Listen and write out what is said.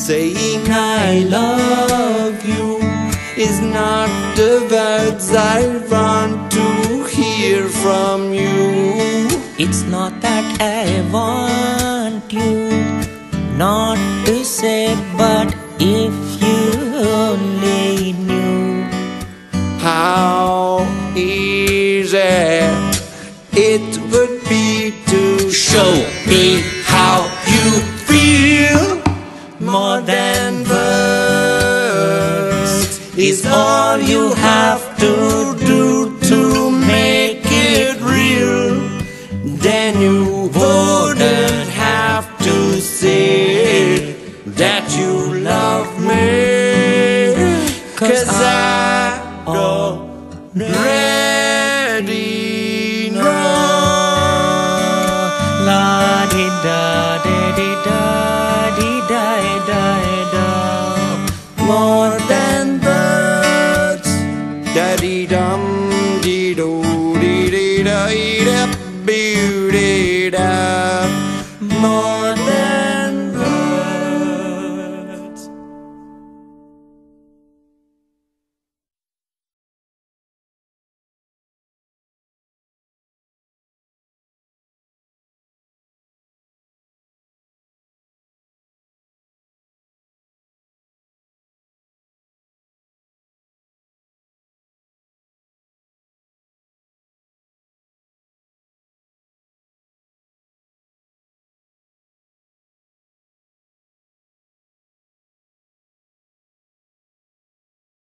Saying I love you is not the words I want to hear from you. It's not that I want you not to say, but if you only knew how easy it would be to show me how you feel. More than words is all you have to do to make it real. Then you wouldn't have to say that you love me, 'cause I